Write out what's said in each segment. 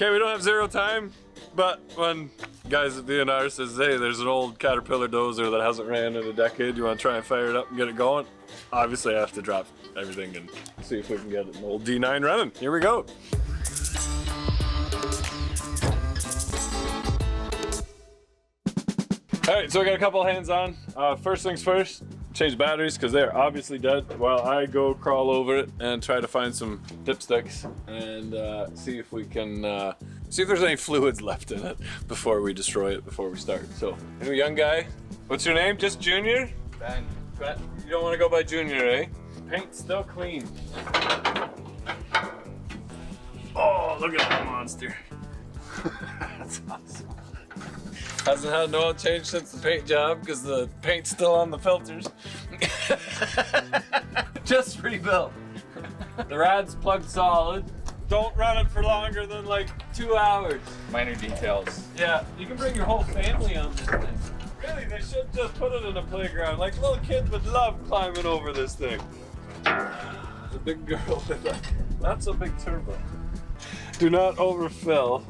Okay, we don't have zero time, but when guys at V&R says, hey, there's an old Caterpillar dozer that hasn't ran in a decade, you want to try and fire it up and get it going? Obviously, I have to drop everything and see if we can get an old D9 running. Here we go. All right, so we got a couple hands on. First things first, change batteries because they're obviously dead while I go crawl over it and try to find some dipsticks and see if we can see if there's any fluids left in it before we destroy it before we start. So, new young guy, what's your name? Just Junior? Ben. You don't want to go by Junior, eh? Paint's still clean. Oh, look at that monster. That's awesome. Hasn't had an oil change since the paint job because the paint's still on the filters. Just rebuilt. The rad's plugged solid. Don't run it for longer than like 2 hours. Minor details. Yeah, you can bring your whole family on this thing. Really, they should just put it in a playground. Like little kids would love climbing over this thing. The big girl with that. That's a big turbo. Do not overfill.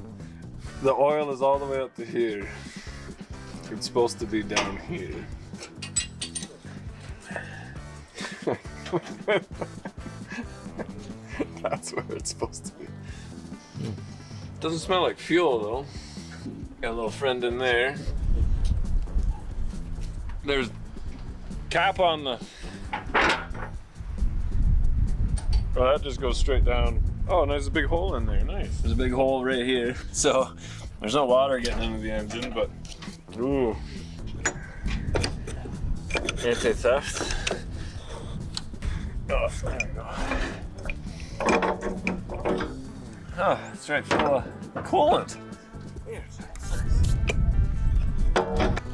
The oil is all the way up to here. It's supposed to be down here. That's where it's supposed to be. Doesn't smell like fuel though. Got a little friend in there. There's cap on the... Oh, that just goes straight down. Oh, and there's a big hole in there, nice. There's a big hole right here. So, there's no water getting into the engine, but... Ooh. Anti-theft. Oh, there we go. Oh, that's right, full of coolant.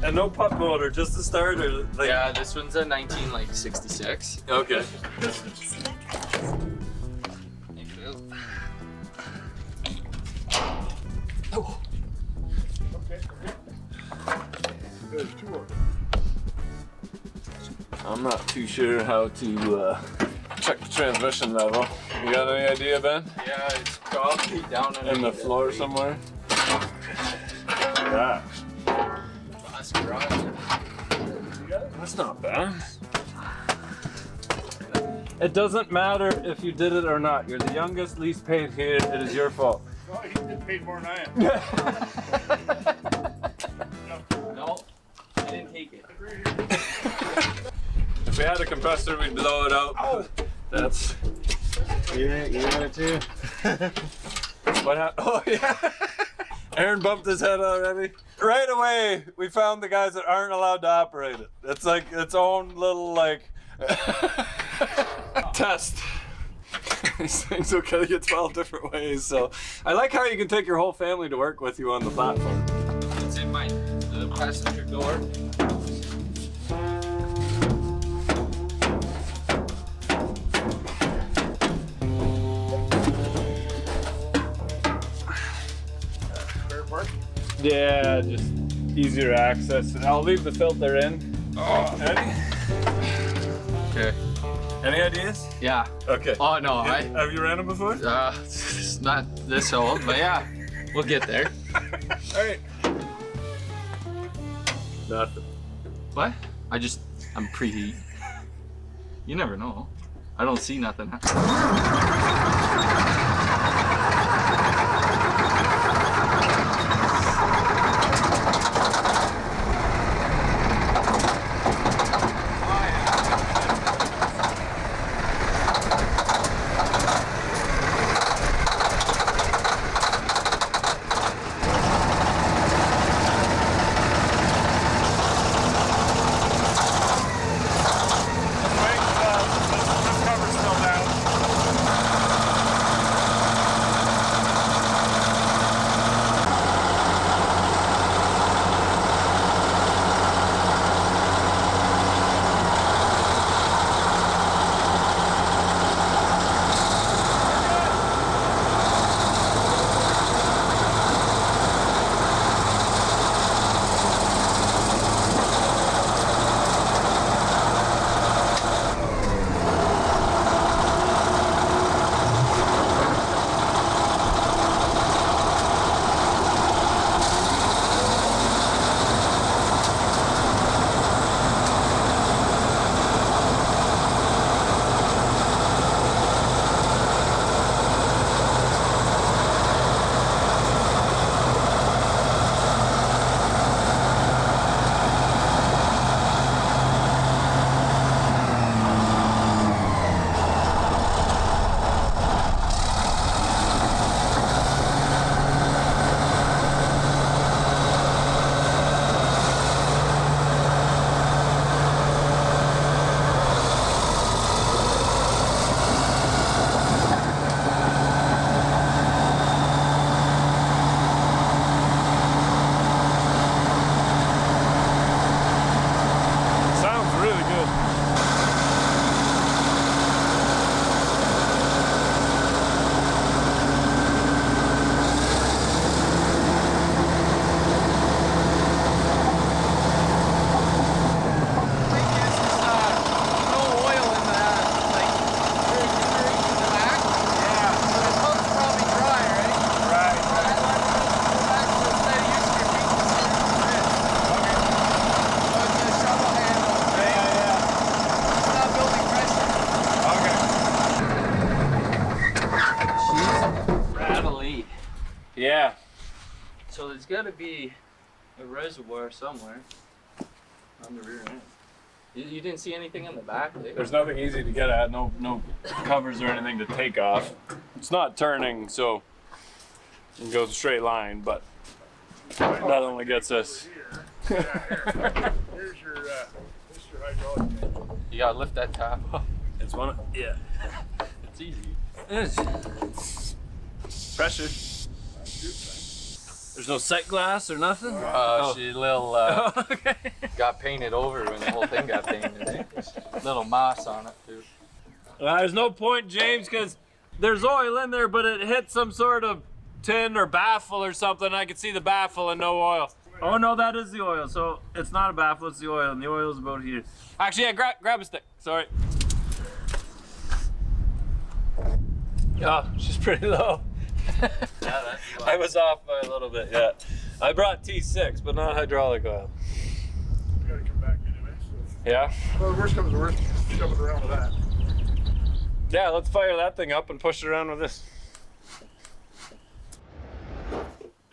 And no pup motor, just the starter. Like... Yeah, this one's a 1966. Okay. Oh. I'm not too sure how to check the transmission level. You got any idea, Ben? Yeah, it's probably down in the floor somewhere. Yeah. That's not bad. It doesn't matter if you did it or not. You're the youngest, least paid here. It is your fault. Oh, he did paid more than I am. No, I didn't take it. If we had a compressor, we'd blow it out. Oh. That's... You got it too? What happened? Oh, yeah. Aaron bumped his head already. Right away, we found the guys that aren't allowed to operate it. It's like its own little, like, test. These things will kill you 12 different ways, so. I like how you can take your whole family to work with you on the platform. It's in the passenger door. Yeah, just easier access. I'll leave the filter in. Oh, Eddie? okay. Any ideas? Yeah. Okay. Oh no, Have you ran them before? it's not this old, but yeah, we'll get there. All right. Nothing. What? I'm preheat. You never know. I don't see nothing. Yeah. So there's got to be a reservoir somewhere on the rear end. You didn't see anything on the back? There's nothing easy to get at. No covers or anything to take off. It's not turning, so it goes a straight line, but that only gets us. Here's your hydraulic. You gotta lift that tap up. It's one. Yeah. It's easy. Pressure. There's no sight glass or nothing. She little Okay. got painted over when the whole thing got painted. Eh? Little moss on it too. There's no point, James, because there's oil in there, but it hit some sort of tin or baffle or something. I can see the baffle and no oil. Oh no, that is the oil. So it's not a baffle, it's the oil, and the oil is about here. Actually, yeah, grab a stick. Sorry. Oh, she's pretty low. I was off by a little bit, yeah. I brought T6, but not hydraulic oil. You gotta come back anyway. So. Yeah? Well, worst comes to worst, shove it around with that. Yeah, let's fire that thing up and push it around with this.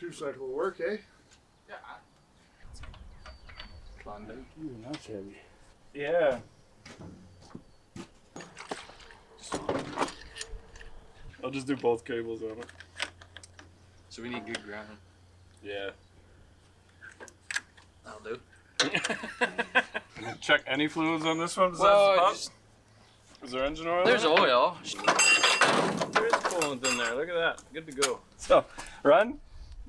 2-cycle will work, eh? Yeah. Ooh, that's heavy. Yeah. I'll just do both cables on it. So we need good ground. Yeah. That'll do. Check any fluids on this one besides Well, the pump? just, Is there engine oil? there's in it? oil. There is coolant in there. Look at that. Good to go. So, run?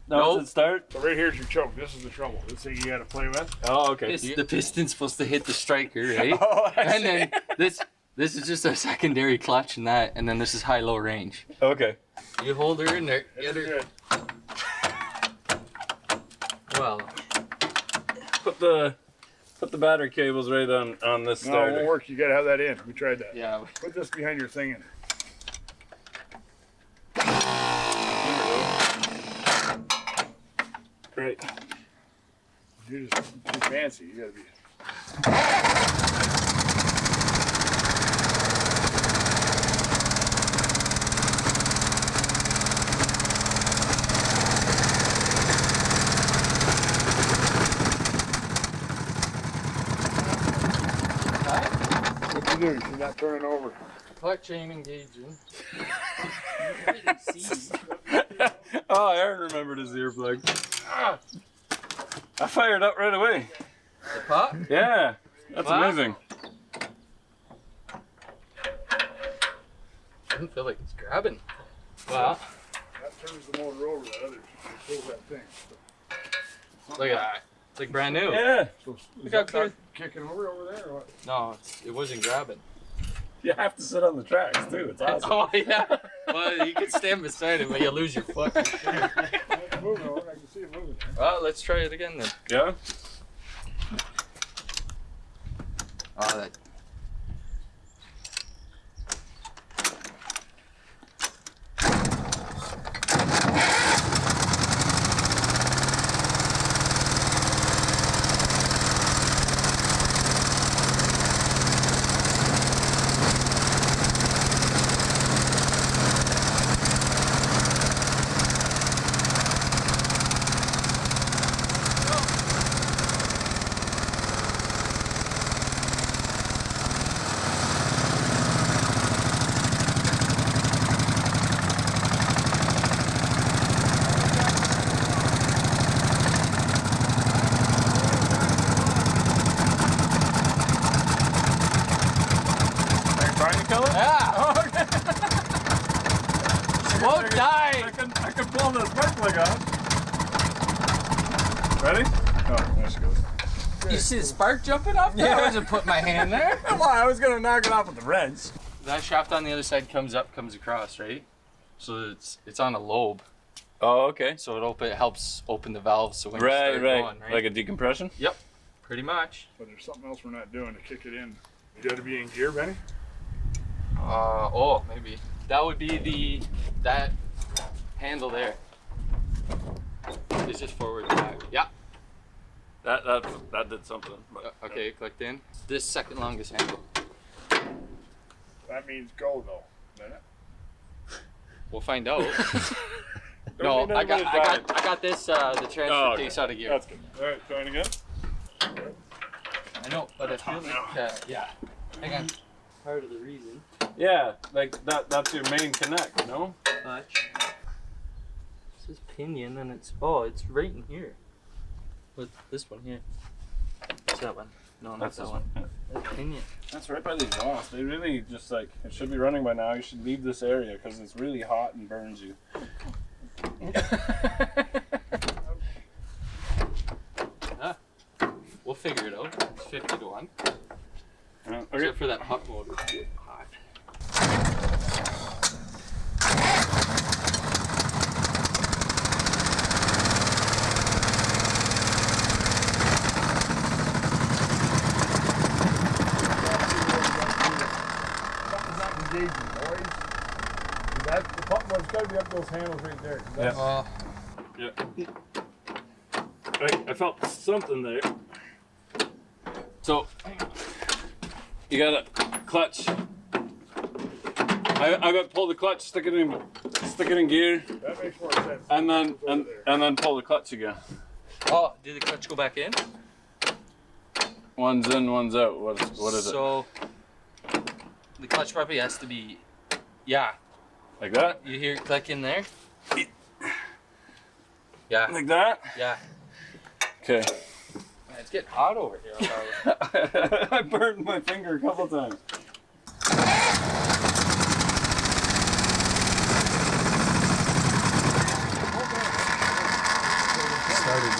No, Nope. does it start? So right here's your choke. This is the trouble. This thing you gotta play with. Oh, okay. The piston's supposed to hit the striker, right? Oh, I And see. then this is just a secondary clutch and that, and then this is high-low range. Okay. You hold her in there. It's Get her. good. Well, Put the battery cables right on this No, it won't starter. work. You gotta have that in. We tried that. yeah. Put this behind your thing in. Great. You're just too fancy. You gotta be. What you doing? You're not turning over. Clutch chain engaging. Oh, Aaron remembered his earplug. I fired up right away. The pop? Yeah, that's Wow. amazing. Doesn't feel like it's grabbing. Wow. That turns the motor over. That other pulls that thing. Look at that. It's like brand new. Yeah, So, Look is how that clear. kicking over there or what? No, it wasn't grabbing. you have to sit on the tracks too. It's awesome. Oh yeah. Well, you can stand beside it, but you lose your foot. It's moving over. I can see it moving. Well, let's try it again then. Yeah. Oh, that. Are you trying to kill it? Yeah. Oh, okay. Won't die. I can pull the spark plug off. Ready? Oh, there she goes. You see the spark jumping off there? I wasn't putting my hand there. Come on, I was gonna knock it off with the wrench. That shaft on the other side comes across, right? So it's on a lobe, Oh, okay. so it helps open the valves. So when you Right, start right. going, right? Like a decompression? Yep, pretty much. But there's something else we're not doing to kick it in. You gotta be in gear, Benny? Oh, maybe that would be that handle there. It's just forward and back. Yeah. That did something. But Okay, clicked in. This second longest handle. That means go though. Doesn't it? We'll find out. No, need I anybody to got this, the transfer Oh, case out of gear. That's good. All right, trying again. I know, but I feel like, yeah. I got part of the reason. Yeah, like that's your main connect, no? Clutch. This is pinion, and it's it's right in here. With this one here. What's that one? No, not that one. That's pinion. That's right by the exhaust. They really just like, it should be running by now. You should leave this area because it's really hot and burns you. We'll figure it out. It's 50 to 1. Okay. Except for that hot mode, which is hot. Something's not engaging, boys. The pump one's got to be up those handles right there. Yeah. I felt something there. So you got a clutch. I would pull the clutch, stick it in gear, That makes more sense. and then pull the clutch again. Oh, did the clutch go back in? One's in, one's out. What is it? So the clutch probably has to be, Like that? You hear it click in there? Yeah. Like that? Yeah. Okay. Man, it's getting hot over here. I burned my finger a couple times.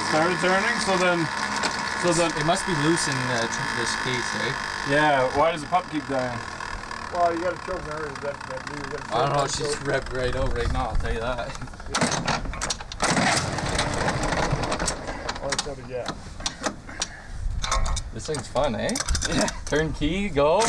Started turning, so then It must be loose in this case, right? yeah. Why does the pup keep dying? Well, you got to choke her. I don't know. She's revved right out right now. I'll tell you that. Or it's out of gas. This thing's fun, eh? Yeah. Turn key, go.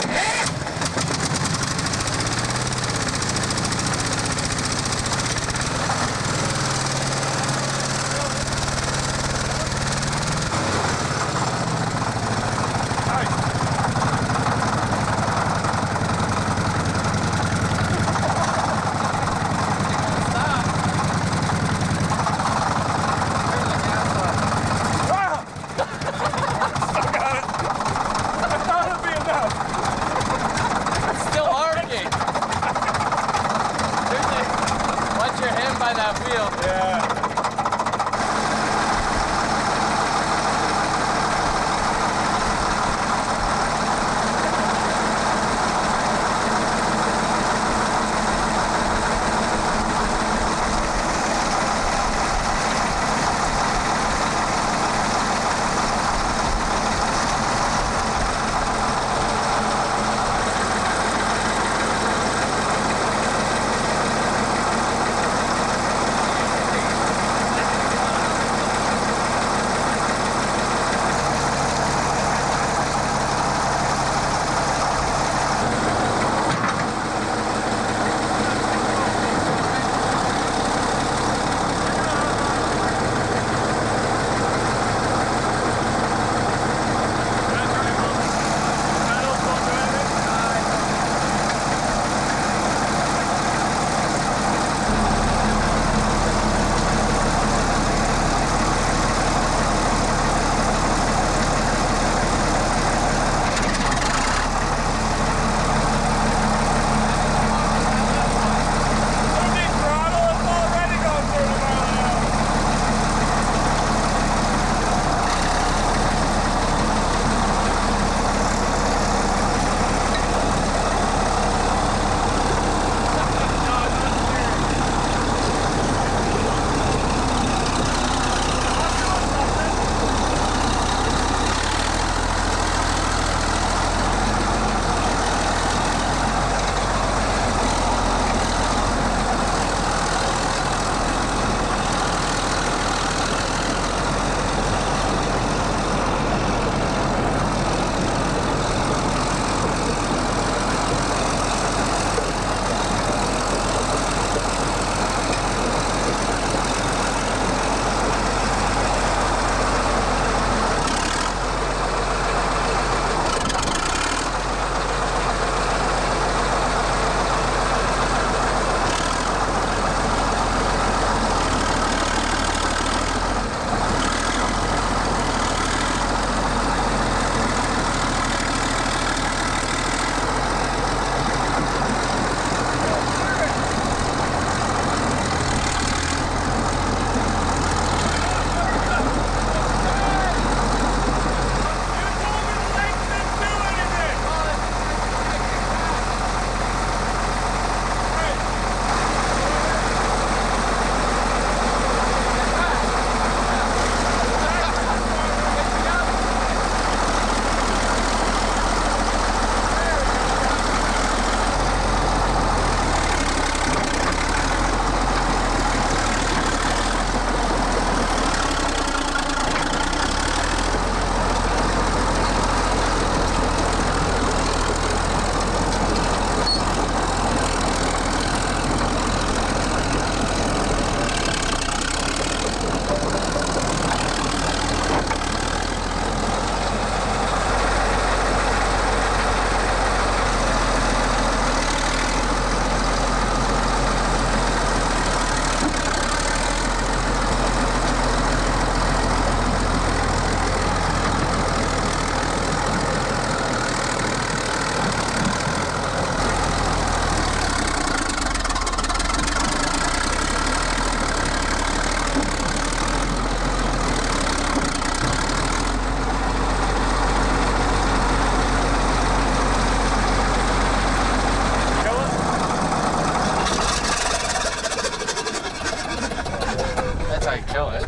how you kill it.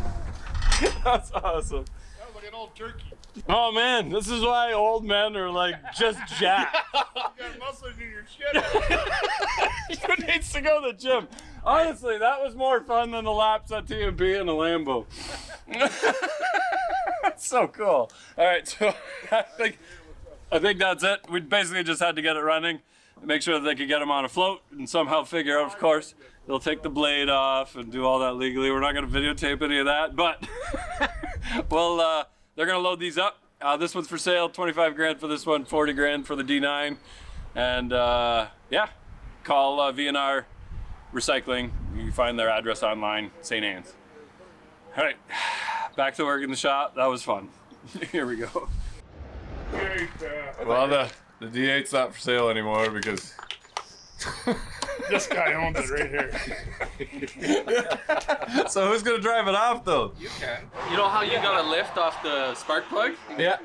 That's awesome. Sounds like an old turkey. Oh man, this is why old men are like just jacked. You got muscles in your shit. Who needs to go to the gym? Honestly, that was more fun than the laps at T&B in a Lambo. That's so cool. All right, so I think that's it. We basically just had to get it running, make sure that they could get them on a float, and somehow figure out, of course, they'll take the blade off and do all that legally. We're not going to videotape any of that, but well, they're going to load these up. This one's for sale, 25 grand for this one, 40 grand for the D9. And yeah, call V&R Recycling. You can find their address online, St. Anne's. All right, back to work in the shop. That was fun. Here we go. Well, the D8's not for sale anymore because This guy owns it right here. So who's gonna drive it off though? You can. You know how you got a lift off the spark plug? Yeah.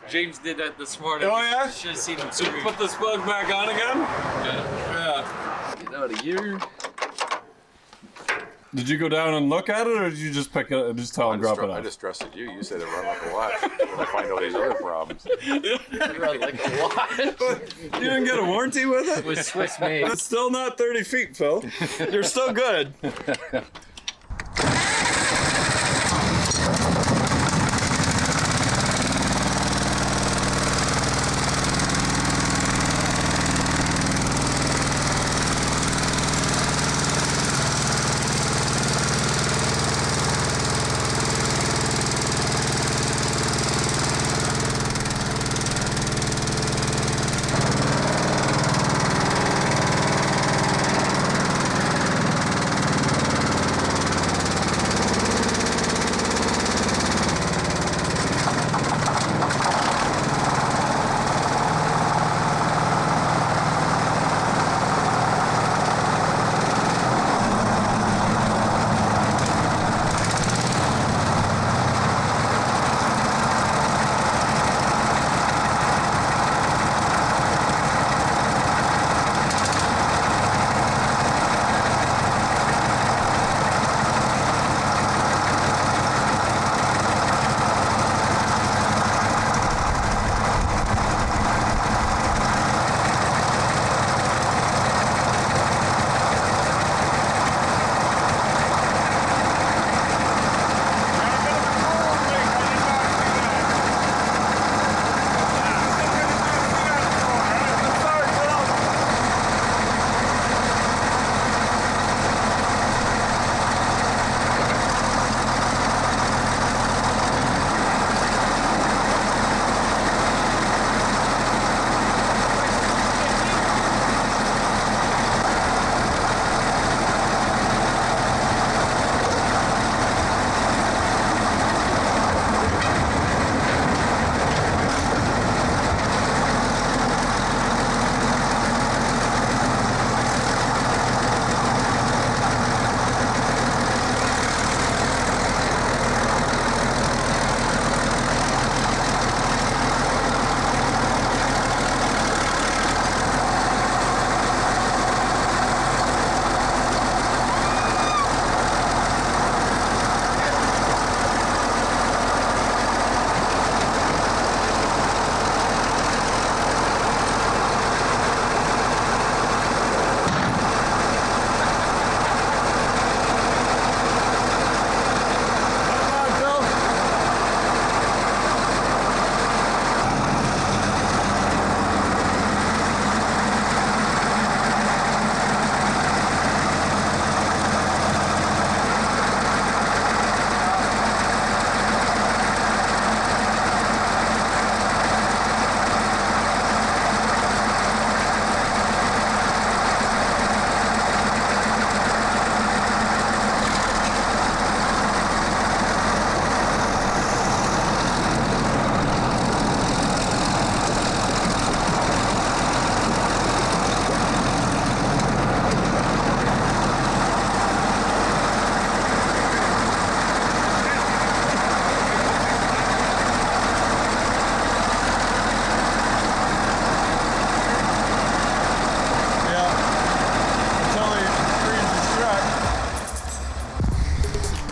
James did that this morning. Oh yeah? Should have seen him So scream. put this plug back on again? Yeah. Get out of here. Did you go down and look at it, or did you just pick it and just tell him drop it I off? just trusted you. You said it run like a watch. I find all these other problems. You run like a watch. You didn't get a warranty with it? It was Swiss made. It's still not 30 feet, Phil. You're still good.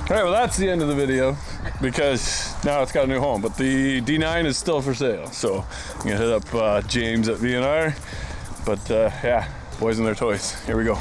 All right, well that's the end of the video because now it's got a new home, but the D9 is still for sale. So I'm gonna hit up James at V&R. But yeah, boys and their toys. Here we go.